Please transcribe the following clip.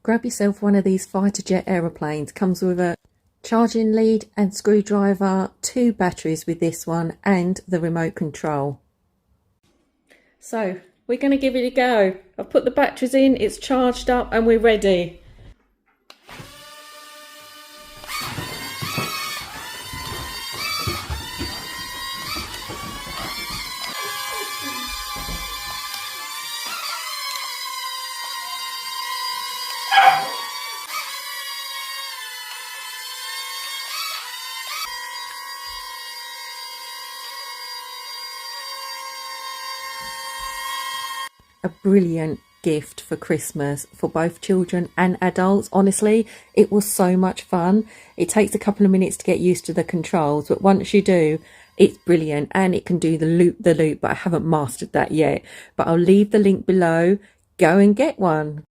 grab yourself one of these fighter jet aeroplanes. Comes with a charging lead and screwdriver, 2 batteries with this one, and the remote control. So we're going to give it a go. I've put the batteries in, it's charged up, and we're ready. A brilliant gift for Christmas for both children and adults. Honestly, it was so much fun. It takes a couple of minutes to get used to the controls, but once you do, it's brilliant, and it can do the loop, but I haven't mastered that yet. But I'll leave the link below. Go and get one.